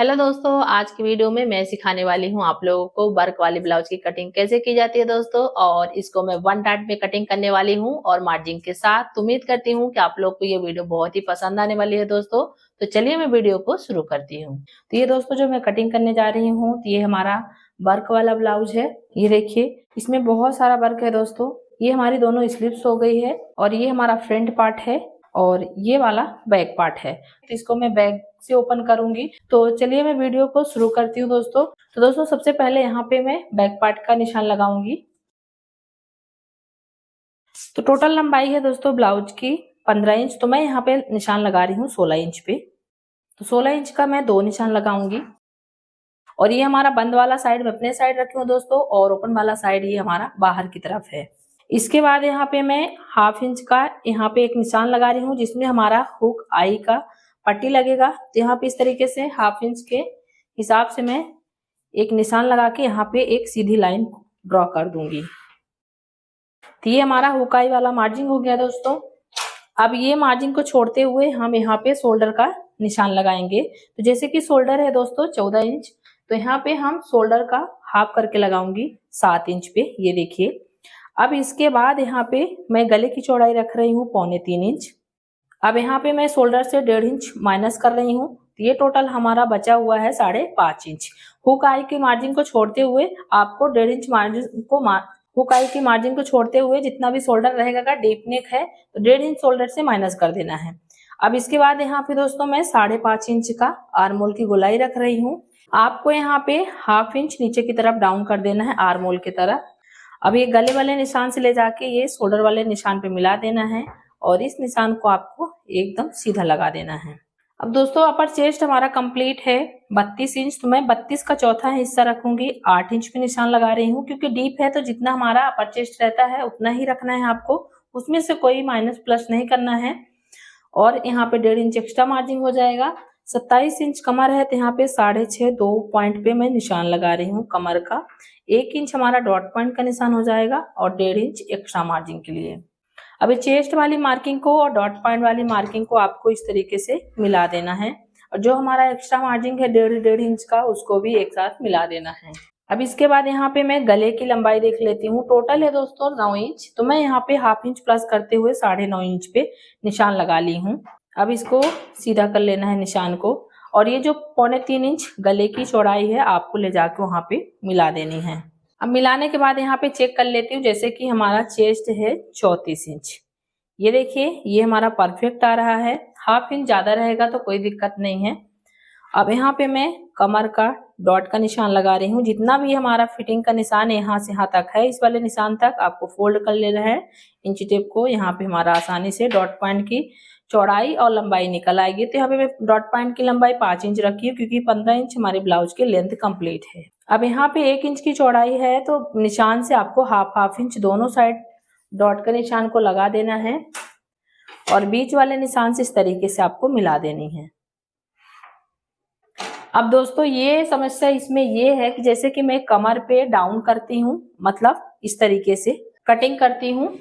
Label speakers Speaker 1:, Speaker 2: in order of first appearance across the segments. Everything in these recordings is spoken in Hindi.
Speaker 1: हेलो दोस्तों, आज की वीडियो में मैं सिखाने वाली हूँ आप लोगों को वर्क वाली ब्लाउज की कटिंग कैसे की जाती है दोस्तों। और इसको मैं वन टाइम में कटिंग करने वाली हूँ और मार्जिन के साथ। उम्मीद करती हूँ कि आप लोग को ये वीडियो बहुत ही पसंद आने वाली है दोस्तों। तो चलिए मैं वीडियो को शुरू करती हूँ। तो ये दोस्तों जो मैं कटिंग करने जा रही हूँ, तो ये हमारा वर्क वाला ब्लाउज है। ये देखिए, इसमें बहुत सारा वर्क है दोस्तों। ये हमारी दोनों स्लीव्स हो गई है और ये हमारा फ्रंट पार्ट है और ये वाला बैक पार्ट है। तो इसको मैं बैक से ओपन करूंगी। तो चलिए मैं वीडियो को शुरू करती हूँ दोस्तों। तो दोस्तों सबसे पहले यहाँ पे मैं बैक पार्ट का निशान लगाऊंगी। तो टोटल लंबाई है दोस्तों ब्लाउज की 15 इंच। तो मैं यहाँ पे निशान लगा रही हूँ 16 इंच पे। तो 16 इंच का मैं 2 निशान लगाऊंगी। और ये हमारा बंद वाला साइड में अपने साइड रखी हूँ दोस्तों, और ओपन वाला साइड ये हमारा बाहर की तरफ है। इसके बाद यहाँ पे मैं हाफ इंच का यहाँ पे एक निशान लगा रही हूँ, जिसमें हमारा हुक आई का पट्टी लगेगा। तो यहाँ पे इस तरीके से हाफ इंच के हिसाब से मैं एक निशान लगा के यहाँ पे एक सीधी लाइन ड्रॉ कर दूंगी। तो ये हमारा हुक आई वाला मार्जिन हो गया दोस्तों। अब ये मार्जिन को छोड़ते हुए हम यहाँ पे शोल्डर का निशान लगाएंगे। तो जैसे कि शोल्डर है दोस्तों 14 इंच, तो यहाँ पे हम शोल्डर का हाफ करके लगाऊंगी 7 इंच पे। ये देखिए। अब इसके बाद यहाँ पे मैं गले की चौड़ाई रख रही हूँ 3.25 इंच। अब यहाँ पे मैं शोल्डर से 1.5 इंच माइनस कर रही हूँ। तो ये टोटल हमारा बचा हुआ है 5.5 इंच। हुक आई के मार्जिन को छोड़ते हुए आपको 1.5 इंच मार्जिन को हुक आई की मार्जिन को छोड़ते हुए जितना भी शोल्डर रहेगा, डीप नेक है तो 1.5 इंच शोल्डर से माइनस कर देना है। अब इसके बाद यहाँ पे दोस्तों मैं 5.5 इंच का आर्म होल की गोलाई रख रही हूँ। आपको यहाँ पे हाफ इंच नीचे की तरफ डाउन कर देना है आर्म होल की तरफ। अब ये गले वाले निशान से ले जाके ये शोल्डर वाले निशान पे मिला देना है और इस निशान को आपको एकदम सीधा लगा देना है। अब दोस्तों अपर चेस्ट हमारा कंप्लीट है 32 इंच। तो मैं 32 का चौथा हिस्सा रखूंगी। 8 इंच पे निशान लगा रही हूँ, क्योंकि डीप है तो जितना हमारा अपर चेस्ट रहता है उतना ही रखना है आपको, उसमें से कोई माइनस प्लस नहीं करना है। और यहाँ पे 1.5 इंच एक्स्ट्रा मार्जिन हो जाएगा। 27 इंच कमर है, तो यहाँ पे 6.5 2 पॉइंट पे मैं निशान लगा रही हूँ कमर का। 1 इंच हमारा डॉट पॉइंट का निशान हो जाएगा और 1.5 इंच एक्स्ट्रा मार्जिन के लिए। अभी चेस्ट वाली मार्किंग को और डॉट पॉइंट वाली मार्किंग को आपको इस तरीके से मिला देना है। और जो हमारा एक्स्ट्रा मार्जिन है 1.5 इंच का, उसको भी एक साथ मिला देना है। अब इसके बाद यहाँ पे मैं गले की लंबाई देख लेती हूँ। टोटल है दोस्तों 9 इंच। तो मैं यहाँ पे हाफ इंच प्लस करते हुए 9.5 इंच पे निशान लगा ली हूँ। अब इसको सीधा कर लेना है निशान को। और ये जो 3.25 इंच गले की चौड़ाई है आपको ले जाके वहां पे मिला देनी है। अब मिलाने के बाद यहाँ पे चेक कर लेती हूँ। जैसे कि हमारा चेस्ट है 34 इंच। ये देखिए, ये हमारा परफेक्ट आ रहा है। हाफ इंच ज्यादा रहेगा तो कोई दिक्कत नहीं है। अब यहाँ पे मैं कमर का डॉट का निशान लगा रही हूँ। जितना भी हमारा फिटिंग का निशान है यहाँ से यहाँ तक है, इस वाले निशान तक आपको फोल्ड कर लेना है इंची टेप को। यहाँ पे हमारा आसानी से डॉट पॉइंट की चौड़ाई और लंबाई निकल आएगी। तो यहाँ पे मैं डॉट पॉइंट की लंबाई 5 इंच रखी हूँ, क्योंकि 15 इंच हमारे ब्लाउज की लेंथ कंप्लीट है। अब यहाँ पे 1 इंच की चौड़ाई है, तो निशान से आपको हाफ इंच दोनों साइड डॉट का निशान को लगा देना है और बीच वाले निशान से इस तरीके से आपको मिला देनी है। अब दोस्तों ये समस्या इसमें ये है कि जैसे कि मैं कमर पे डाउन करती हूँ, मतलब इस तरीके से कटिंग करती हूँ।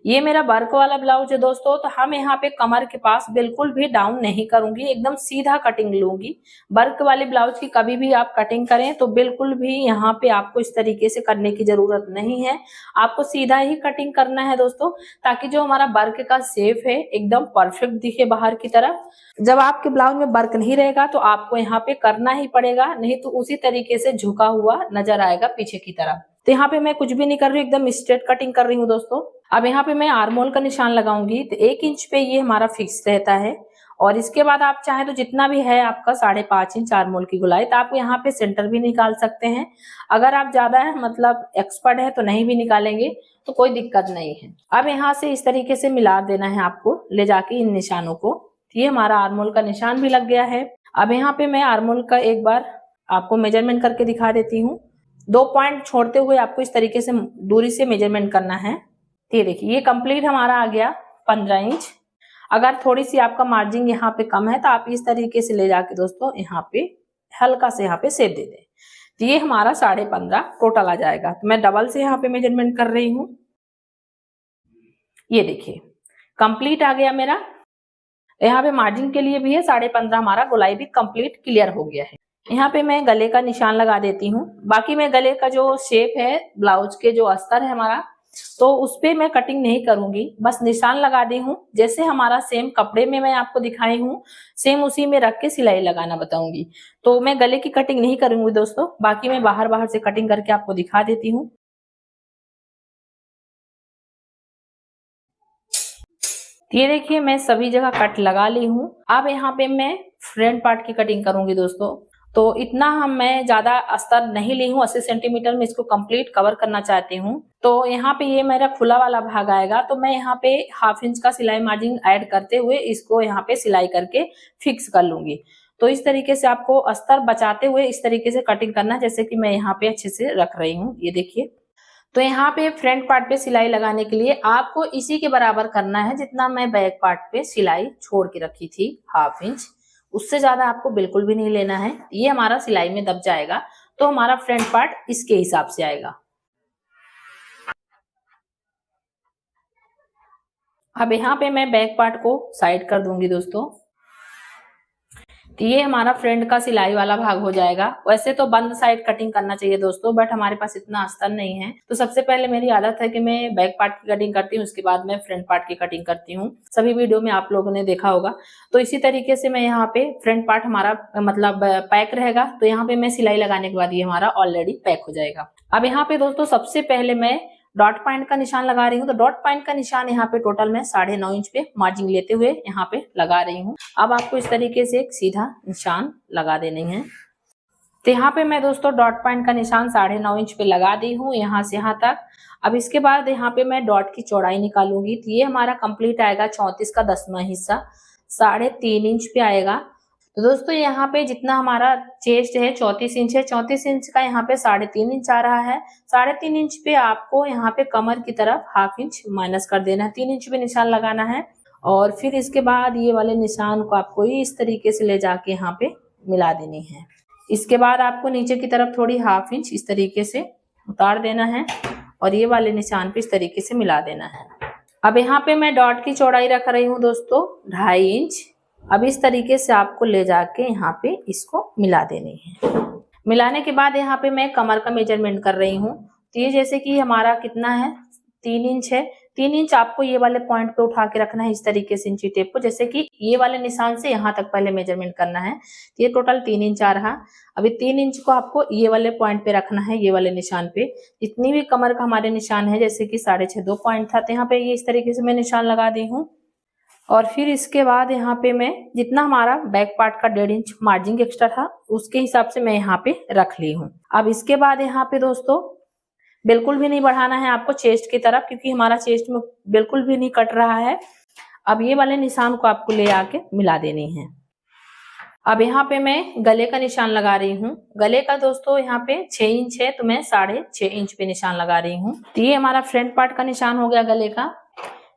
Speaker 1: ये मेरा वर्क वाला ब्लाउज है दोस्तों, तो हम यहाँ पे कमर के पास बिल्कुल भी डाउन नहीं करूंगी, एकदम सीधा कटिंग लूंगी। वर्क वाले ब्लाउज की कभी भी आप कटिंग करें तो बिल्कुल भी यहाँ पे आपको इस तरीके से करने की जरूरत नहीं है। आपको सीधा ही कटिंग करना है दोस्तों, ताकि जो हमारा वर्क का शेप है एकदम परफेक्ट दिखे बाहर की तरफ। जब आपके ब्लाउज में वर्क नहीं रहेगा तो आपको यहाँ पे करना ही पड़ेगा, नहीं तो उसी तरीके से झुका हुआ नजर आएगा पीछे की तरफ। तो यहाँ पे मैं कुछ भी नहीं कर रही हूँ, एकदम स्ट्रेट कटिंग कर रही हूँ दोस्तों। अब यहाँ पे मैं आर्म होल का निशान लगाऊंगी। तो 1 इंच पे ये हमारा फिक्स रहता है। और इसके बाद आप चाहे तो जितना भी है आपका 5.5 इंच आर्म होल की गोलाई, तो आप यहाँ पे सेंटर भी निकाल सकते हैं। अगर आप ज्यादा है मतलब एक्सपर्ट है तो नहीं भी निकालेंगे तो कोई दिक्कत नहीं है। अब यहाँ से इस तरीके से मिला देना है आपको ले जाके इन निशानों को। ये हमारा आर्म होल का निशान भी लग गया है। अब यहाँ पे मैं आर्म होल का एक बार आपको मेजरमेंट करके दिखा देती हूँ। 2 पॉइंट छोड़ते हुए आपको इस तरीके से दूरी से मेजरमेंट करना है। ये देखिए, ये कंप्लीट हमारा आ गया 15 इंच। अगर थोड़ी सी आपका मार्जिन यहाँ पे कम है तो आप इस तरीके से ले जाके दोस्तों यहाँ पे हल्का से यहाँ पे सेप दे दें। तो ये हमारा 15.5 टोटल आ जाएगा। तो मैं डबल से यहाँ पे मेजरमेंट कर रही हूँ। ये देखिए कंप्लीट आ गया मेरा। यहाँ पे मार्जिन के लिए भी है 15.5, हमारा गोलाई भी कंप्लीट क्लियर हो गया है। यहाँ पे मैं गले का निशान लगा देती हूँ। बाकी मैं गले का जो शेप है ब्लाउज के जो अस्तर है हमारा, तो उस पे मैं कटिंग नहीं करूंगी, बस निशान लगा दी हूँ। जैसे हमारा सेम कपड़े में मैं आपको दिखाई हूँ, सेम उसी में रख के सिलाई लगाना बताऊंगी। तो मैं गले की कटिंग नहीं करूंगी दोस्तों, बाकी मैं बाहर बाहर से कटिंग करके आपको दिखा देती हूँ। ये देखिए मैं सभी जगह कट लगा ली हूँ। अब यहाँ पे मैं फ्रंट पार्ट की कटिंग करूंगी दोस्तों। तो इतना मैं ज्यादा अस्तर नहीं ली हूँ, 80 सेंटीमीटर में इसको कंप्लीट कवर करना चाहती हूँ। तो यहाँ पे ये मेरा खुला वाला भाग आएगा, तो मैं यहाँ पे 1/2 इंच का सिलाई मार्जिन ऐड करते हुए इसको यहाँ पे सिलाई करके फिक्स कर लूंगी। तो इस तरीके से आपको अस्तर बचाते हुए इस तरीके से कटिंग करना, जैसे कि मैं यहाँ पे अच्छे से रख रही हूँ, ये देखिए। तो यहाँ पे फ्रंट पार्ट पे सिलाई लगाने के लिए आपको इसी के बराबर करना है जितना मैं बैक पार्ट पे सिलाई छोड़ के रखी थी, 1/2 इंच। उससे ज्यादा आपको बिल्कुल भी नहीं लेना है, ये हमारा सिलाई में दब जाएगा। तो हमारा फ्रंट पार्ट इसके हिसाब से आएगा। अब यहाँ पे मैं बैक पार्ट को साइड कर दूंगी दोस्तों। तो ये हमारा फ्रंट का सिलाई वाला भाग हो जाएगा। वैसे तो बंद साइड कटिंग करना चाहिए दोस्तों, बट हमारे पास इतना अस्तर नहीं है। तो सबसे पहले मेरी आदत है कि मैं बैक पार्ट की कटिंग करती हूँ, उसके बाद मैं फ्रंट पार्ट की कटिंग करती हूँ। सभी वीडियो में आप लोगों ने देखा होगा। तो इसी तरीके से मैं यहाँ पे फ्रंट पार्ट हमारा मतलब पैक रहेगा। तो यहाँ पे मैं सिलाई लगाने के बाद ये हमारा ऑलरेडी पैक हो जाएगा। अब यहाँ पे दोस्तों सबसे पहले मैं डॉट पॉइंट का निशान लगा रही हूँ। तो डॉट पॉइंट का निशान यहाँ पे टोटल मैं 9.5 इंच पे मार्जिन लेते हुए यहाँ पे लगा रही हूँ। अब आपको इस तरीके से एक सीधा निशान लगा देनी है। तो यहाँ पे मैं दोस्तों डॉट पॉइंट का निशान 9.5 इंच पे लगा दी हूँ, यहाँ से यहाँ तक। अब इसके बाद यहाँ पे मैं डॉट की चौड़ाई निकालूंगी। तो ये हमारा कंप्लीट आएगा 34 का 10वां हिस्सा, 3.5 इंच पे आएगा। तो दोस्तों यहाँ पे जितना हमारा चेस्ट है 34 इंच है, 34 इंच का यहाँ पे 3.5 इंच आ रहा है। 3.5 इंच पे आपको यहाँ पे कमर की तरफ 1/2 इंच माइनस कर देना है, 3 इंच पे निशान लगाना है। और फिर इसके बाद ये वाले निशान को आपको इस तरीके से ले जाके यहाँ पे मिला देनी है। इसके बाद आपको नीचे की तरफ थोड़ी 1/2 इंच इस तरीके से उतार देना है और ये वाले निशान पे इस तरीके से मिला देना है। अब यहाँ पे मैं डॉट की चौड़ाई रख रही हूँ दोस्तों 2.5 इंच। अब इस तरीके से आपको ले जाके यहाँ पे इसको मिला देनी है। मिलाने के बाद यहाँ पे मैं कमर का मेजरमेंट कर रही हूँ। तो ये जैसे कि हमारा कितना है, 3 इंच है। 3 इंच आपको ये वाले पॉइंट पे उठा के रखना है इस तरीके से इंची टेप को, जैसे कि ये वाले निशान से यहाँ तक पहले मेजरमेंट करना है। तो ये टोटल 3 इंच आ रहा। अभी 3 इंच को आपको ये वाले पॉइंट पे रखना है, ये वाले निशान पे। जितनी भी कमर का हमारे निशान है, जैसे कि 6.5 2 पॉइंट था, तो यहाँ पे ये इस तरीके से मैं निशान लगा दी हूँ। और फिर इसके बाद यहाँ पे मैं जितना हमारा बैक पार्ट का 1.5 इंच मार्जिन एक्स्ट्रा था, उसके हिसाब से मैं यहाँ पे रख ली हूँ। अब इसके बाद यहाँ पे दोस्तों बिल्कुल भी नहीं बढ़ाना है आपको चेस्ट की तरफ, क्योंकि हमारा चेस्ट में बिल्कुल भी नहीं कट रहा है। अब ये वाले निशान को आपको ले आके मिला देनी है। अब यहाँ पे मैं गले का निशान लगा रही हूँ। गले का दोस्तों यहाँ पे 6 इंच है, तो मैं 6.5 इंच पे निशान लगा रही हूँ। तो ये हमारा फ्रंट पार्ट का निशान हो गया गले का।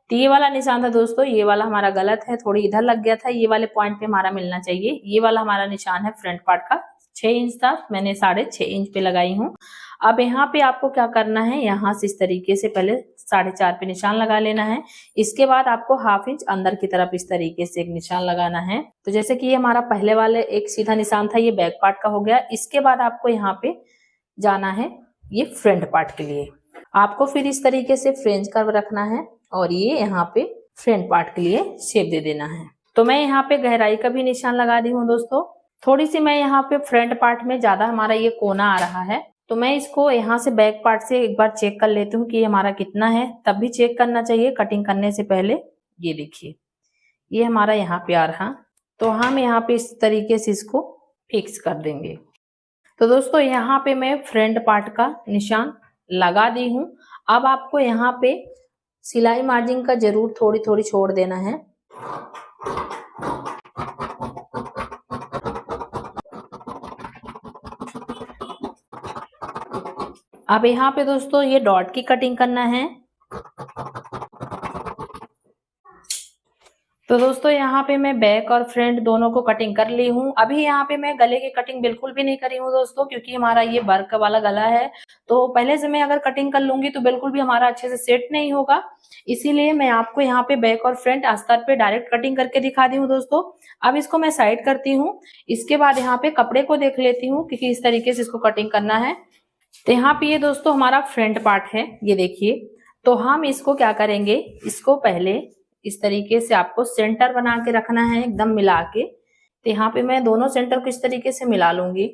Speaker 1: तो ये वाला निशान था दोस्तों, ये वाला हमारा गलत है, थोड़ी इधर लग गया था, ये वाले पॉइंट पे हमारा मिलना चाहिए। ये वाला हमारा निशान है फ्रंट पार्ट का, 6 इंच था, मैंने 6.5 इंच पे लगाई हूँ। अब यहाँ पे आपको क्या करना है, यहाँ से इस तरीके से पहले 4.5 पे निशान लगा लेना है। इसके बाद आपको 1/2 इंच अंदर की तरफ इस तरीके से एक निशान लगाना है। तो जैसे कि ये हमारा पहले वाले एक सीधा निशान था, ये बैक पार्ट का हो गया। इसके बाद आपको यहाँ पे जाना है ये फ्रंट पार्ट के लिए। आपको फिर इस तरीके से फ्रेंच कर्व रखना है और ये यहाँ पे फ्रंट पार्ट के लिए शेप दे देना है। तो मैं यहाँ पे गहराई का भी निशान लगा दी हूँ दोस्तों। थोड़ी सी मैं यहाँ पे फ्रंट पार्ट में ज्यादा हमारा ये कोना आ रहा है, तो मैं इसको यहाँ से बैक पार्ट से एक बार चेक कर लेती हूँ कि ये हमारा कितना है। तब भी चेक करना चाहिए कटिंग करने से पहले। ये देखिए ये हमारा यहाँ पे आ रहा, तो हम यहाँ पे इस तरीके से इसको फिक्स कर देंगे। तो दोस्तों यहाँ पे मैं फ्रंट पार्ट का निशान लगा दी हूँ। अब आपको यहाँ पे सिलाई मार्जिन का जरूर थोड़ी थोड़ी छोड़ देना है। अब यहाँ पे दोस्तों ये डॉट की कटिंग करना है। तो तो दोस्तों यहाँ पे मैं बैक और फ्रंट दोनों को कटिंग कर ली हूँ। अभी यहाँ पे मैं गले की कटिंग बिल्कुल भी नहीं करी हूँ दोस्तों, क्योंकि हमारा ये वर्क वाला गला है, तो पहले से मैं अगर कटिंग कर लूंगी तो बिल्कुल भी हमारा अच्छे से सेट नहीं होगा। इसीलिए मैं आपको यहाँ पे बैक और फ्रंट अस्तर पे डायरेक्ट कटिंग करके दिखा दी हूँ दोस्तों। अब इसको मैं साइड करती हूँ। इसके बाद यहाँ पे कपड़े को देख लेती हूँ कि किस तरीके से इसको कटिंग करना है। तो यहाँ पे ये दोस्तों हमारा फ्रंट पार्ट है, ये देखिए। तो हम इसको क्या करेंगे, इसको पहले इस तरीके से आपको सेंटर बना के रखना है, एकदम मिला के। तो यहाँ पे मैं दोनों सेंटर को इस तरीके से मिला लूंगी।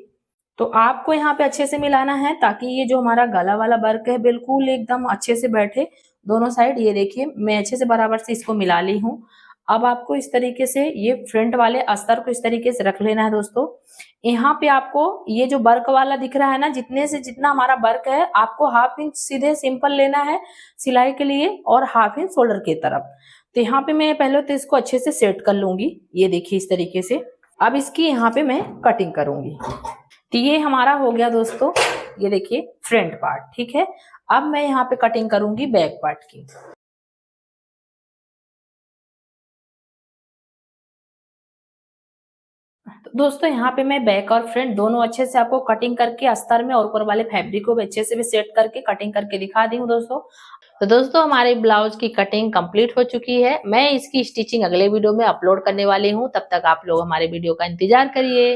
Speaker 1: तो आपको यहाँ पे अच्छे से मिलाना है ताकि ये जो हमारा गला वाला वर्क है बिल्कुल एकदम अच्छे से बैठे दोनों साइड। ये देखिए मैं अच्छे से बराबर से इसको मिला ली हूँ। अब आपको इस तरीके से ये फ्रंट वाले अस्तर को इस तरीके से रख लेना है दोस्तों। यहाँ पे आपको ये जो वर्क वाला दिख रहा है ना, जितने से जितना हमारा वर्क है आपको ½ इंच सीधे सिंपल लेना है सिलाई के लिए और ½ इंच शोल्डर की तरफ। तो यहाँ पे मैं पहले तो इसको अच्छे से सेट कर लूंगी, ये देखिए इस तरीके से। अब इसकी यहाँ पे मैं कटिंग करूंगी। तो ये हमारा हो गया दोस्तों, ये देखिए फ्रंट पार्ट, ठीक है। अब मैं यहाँ पे कटिंग करूंगी बैक पार्ट की। तो दोस्तों यहाँ पे मैं बैक और फ्रंट दोनों अच्छे से आपको कटिंग करके अस्तर में और ऊपर वाले फैब्रिक को भी अच्छे से भी सेट करके कटिंग करके दिखा दी हूँ दोस्तों। तो दोस्तों हमारे ब्लाउज की कटिंग कंप्लीट हो चुकी है। मैं इसकी स्टिचिंग अगले वीडियो में अपलोड करने वाली हूँ, तब तक आप लोग हमारे वीडियो का इंतजार करिए।